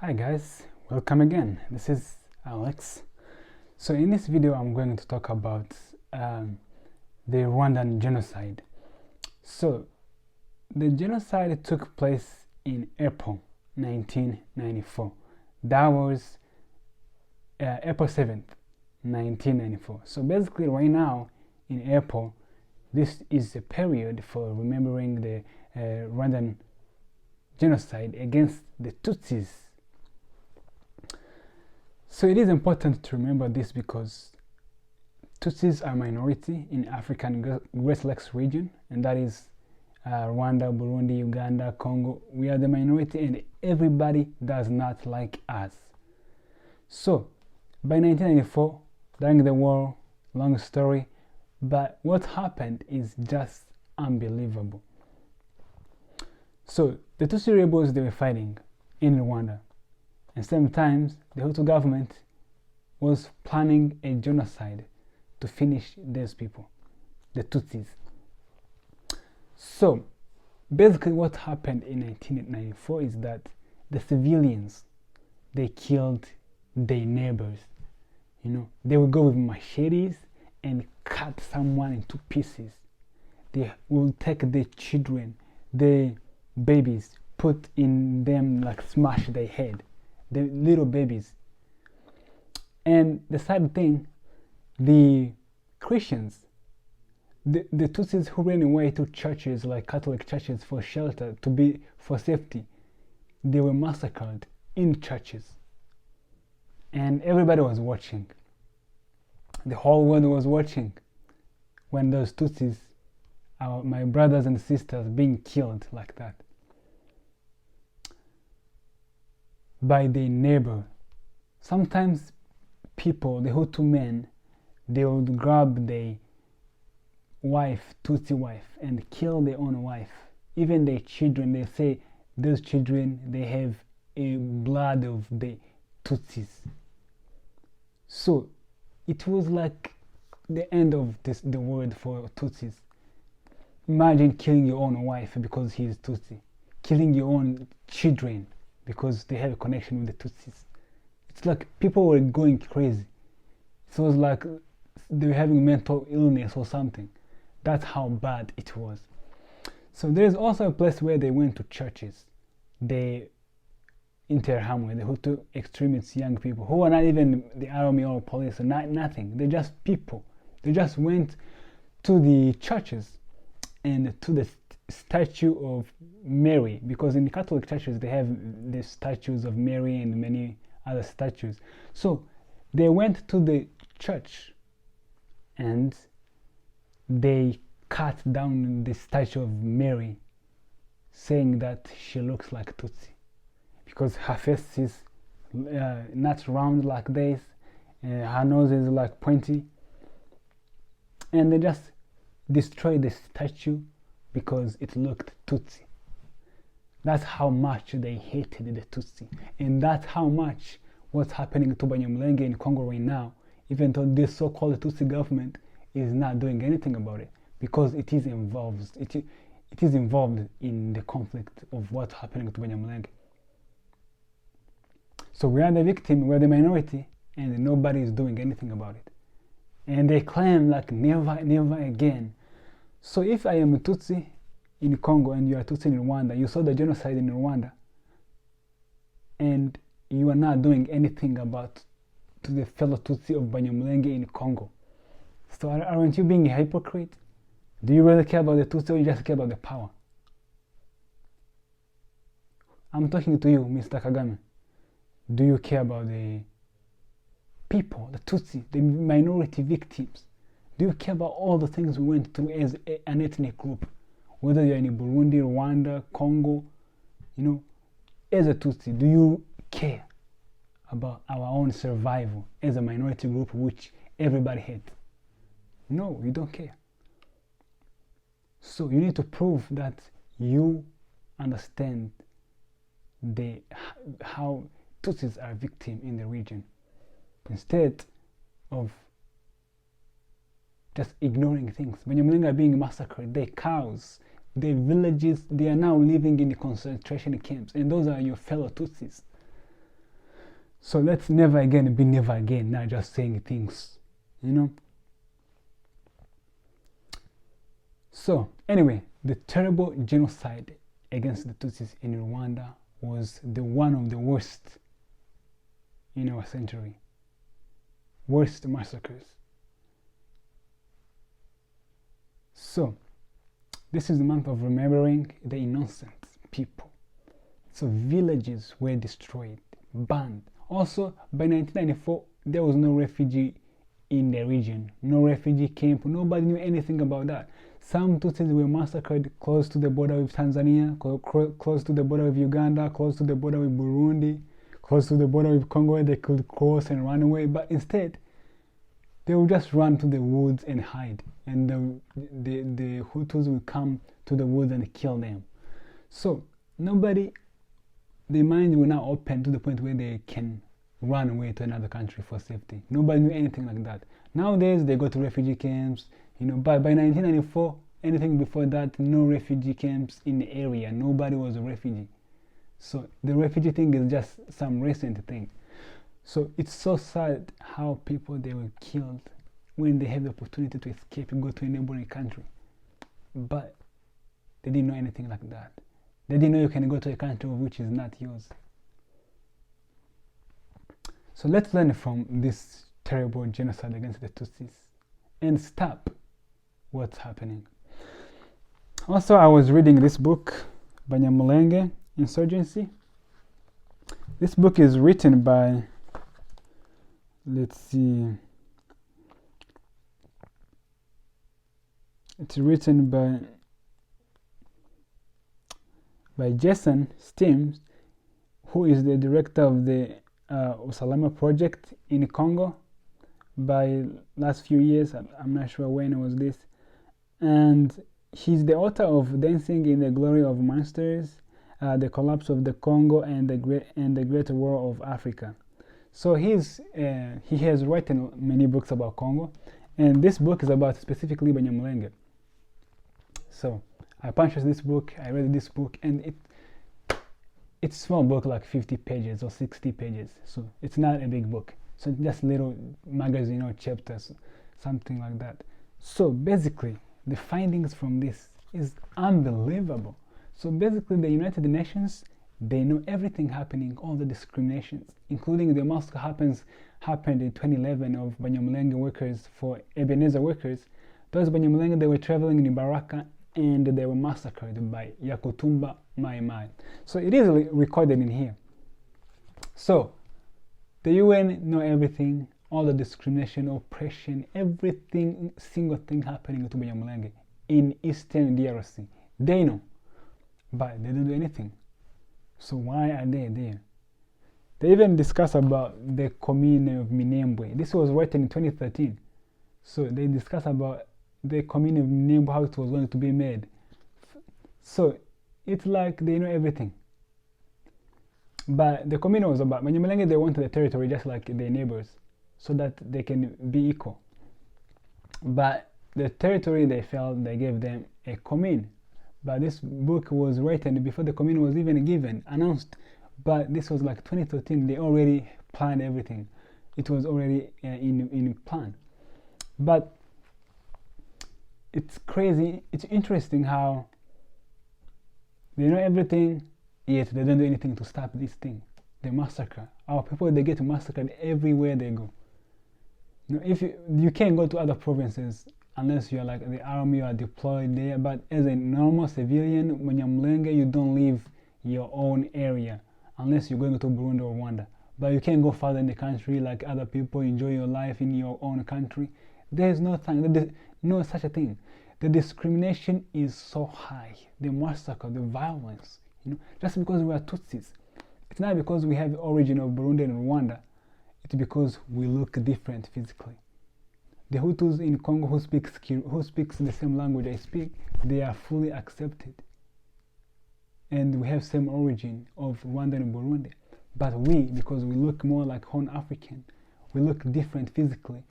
Hi guys, welcome again. This is Alex. So in this video I'm going to talk about the Rwandan genocide. So the genocide took place in April 1994. That was April 7th, 1994. So basically right now in April, this is a period for remembering the Rwandan genocide against the Tutsis. So it is important to remember this because Tutsis are a minority in African Great Lakes region, and that is Rwanda, Burundi, Uganda, Congo. We are the minority and everybody does not like us. So by 1994, during the war, long story, but what happened is just unbelievable. So the Tutsi rebels, they were fighting in Rwanda. And sometimes the Hutu government was planning a genocide to finish these people, the Tutsis. So basically what happened in 1994 is that the civilians, they killed their neighbors. They would go with machetes and cut someone into pieces. They will take the children, the babies, put in them, like smash their head, the little babies. And the sad thing, the Christians, the Tutsis who ran away to churches like Catholic churches for shelter, for safety, they were massacred in churches. And everybody was watching. The whole world was watching when those Tutsis, my brothers and sisters, being killed like that by their neighbor. Sometimes people, the Hutu men, they would grab their wife, Tutsi wife, and kill their own wife. Even their children, they say those children, they have a blood of the Tutsis. So it was like the end of the world for Tutsis. Imagine killing your own wife because he is Tutsi, killing your own children because they have a connection with the Tutsis. It's like people were going crazy. It was like they were having mental illness or something. That's how bad it was. So there's also a place where they went to churches. They Interhamwe, the Hutu extremists, young people who are not even the army or police or nothing. They're just people. They just went to the churches and to the statue of Mary, because in the Catholic churches they have the statues of Mary and many other statues. So they went to the church and they cut down the statue of Mary, saying that she looks like Tutsi because her face is not round like this, her nose is like pointy, and they just destroyed the statue because it looked Tutsi. That's how much they hated the Tutsi, and that's how much what's happening to Banyamulenge in Congo right now, even though this so-called Tutsi government is not doing anything about it, because it is involved. It is involved in the conflict of what's happening to Banyamulenge. So we are the victim, we're the minority, and nobody is doing anything about it. And they claim like never again. So if I am a Tutsi in Congo and you are Tutsi in Rwanda, you saw the genocide in Rwanda, and you are not doing anything about to the fellow Tutsi of Banyamulenge in Congo. So aren't you being a hypocrite? Do you really care about the Tutsi, or you just care about the power? I'm talking to you, Mr. Kagame. Do you care about the people, the Tutsi, the minority victims? Do you care about all the things we went through as an ethnic group? Whether you're in Burundi, Rwanda, Congo, as a Tutsi, do you care about our own survival as a minority group which everybody hates? No, you don't care. So you need to prove that you understand how Tutsis are victims in the region, instead of just ignoring things. Banyamulenge are being massacred, their cows, their villages, they are now living in the concentration camps, and those are your fellow Tutsis. So let's never again be never again, not just saying things, you know. So anyway, the terrible genocide against the Tutsis in Rwanda was the one of the worst in our century. Worst massacres. So this is the month of remembering the innocent people. So villages were destroyed, burned. Also, by 1994, there was no refugee in the region, no refugee camp. Nobody knew anything about that. Some Tutsis were massacred close to the border with Tanzania, close to the border with Uganda, close to the border with Burundi, close to the border with Congo, where they could cross and run away. But instead, they would just run to the woods and hide, and the Hutus would come to the woods and kill them. So nobody, their minds were now open to the point where they can run away to another country for safety. Nobody knew anything like that. Nowadays they go to refugee camps, you know. But by 1994, anything before that, no refugee camps in the area. Nobody was a refugee. So the refugee thing is just some recent thing. So it's so sad how people, they were killed when they have the opportunity to escape and go to a neighboring country. But they didn't know anything like that. They didn't know you can go to a country which is not yours. So let's learn from this terrible genocide against the Tutsis and stop what's happening. Also, I was reading this book, Banyamulenge Insurgency. This book is written by, let's see, it's written by Jason Stims, who is the director of the Usalama project in Congo by last few years. I'm not sure when was this. And he's the author of Dancing in the Glory of Monsters, The Collapse of the Congo, and the Great War of Africa. So he has written many books about Congo, and this book is about specifically Banyamulenge. So I purchased this book, I read this book, and it's a small book, like 50 pages or 60 pages. So it's not a big book. So it's just little magazine or chapters, something like that. So basically, the findings from this is unbelievable. So basically, the United Nations, they know everything happening, all the discriminations, including the massacre happened in 2011 of Banyamulenge workers for Ebenezer workers. Those Banyamulenge, they were traveling in Baraka, and they were massacred by Yakutumba Mai Mai. So it is recorded in here. So the UN know everything, all the discrimination, oppression, everything, single thing happening to Banyamulenge in Eastern DRC. They know, but they don't do anything. So why are they there? They even discuss about the commune of Minembwe. This was written in 2013. So they discuss about the commune of Minembwe, how it was going to be made. So it's like they know everything. But the commune was about Banyamulenge, they wanted the territory just like their neighbors, so that they can be equal. But the territory, they felt they gave them a commune. But this book was written before the commune was even given, announced. But this was like 2013, they already planned everything. It was already in plan. But it's crazy, it's interesting how they know everything, yet they don't do anything to stop this thing. The massacre. Our people, they get massacred everywhere they go. You know, if you can't go to other provinces unless you're like the army, you are deployed there. But as a normal civilian, when you're Mlenge, you don't leave your own area unless you're going to Burundi or Rwanda. But you can't go further in the country like other people, enjoy your life in your own country. There's no such a thing. The discrimination is so high. The massacre, the violence. You know, just because we are Tutsis, it's not because we have the origin of Burundi and Rwanda. It's because we look different physically. The Hutus in Congo who speaks the same language I speak, they are fully accepted, and we have same origin of Rwanda and Burundi. But we, because we look more like Horn African, we look different physically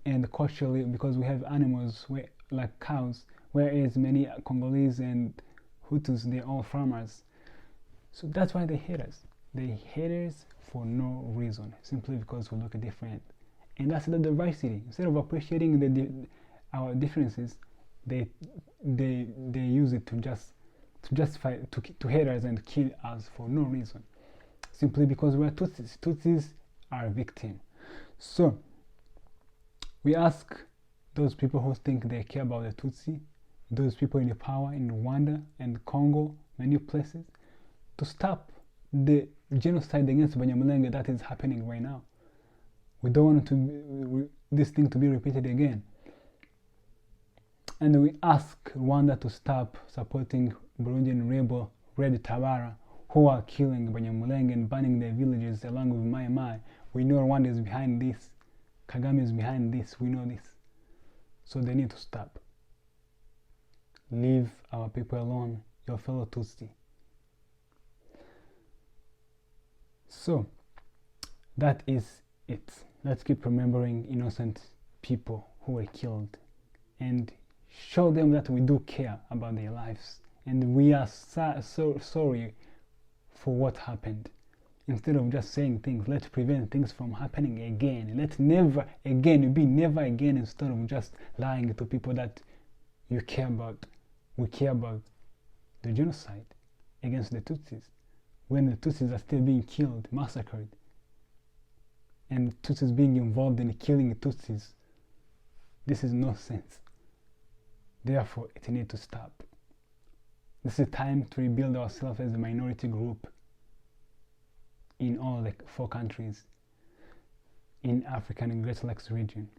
and culturally, because we have animals like cows, whereas many Congolese and Hutus, they're all farmers. So that's why they hate us. They hate us for no reason, simply because we look different. And that's the diversity. Instead of appreciating our differences, they use it to justify to hate us and kill us for no reason, simply because we are Tutsis. Tutsis are a victim. So we ask those people who think they care about the Tutsi, those people in the power in Rwanda and Congo, many places, to stop the genocide against Banyamulenge that is happening right now. We don't want this thing to be repeated again. And we ask Rwanda to stop supporting Burundian rebel Red Tabara, who are killing Banyamulenge and burning their villages along with Mai Mai. We know Rwanda is behind this. Kagame is behind this. We know this. So they need to stop. Leave our people alone, your fellow Tutsi. So that is it. Let's keep remembering innocent people who were killed and show them that we do care about their lives and we are so sorry for what happened. Instead of just saying things, let's prevent things from happening again. Let's never again be never again, instead of just lying to people that you care about. We care about the genocide against the Tutsis, when the Tutsis are still being killed, massacred, and Tutsis being involved in killing Tutsis. This is nonsense. Therefore, it needs to stop. This is time to rebuild ourselves as a minority group in all the 4 countries in Africa and Great Lakes region.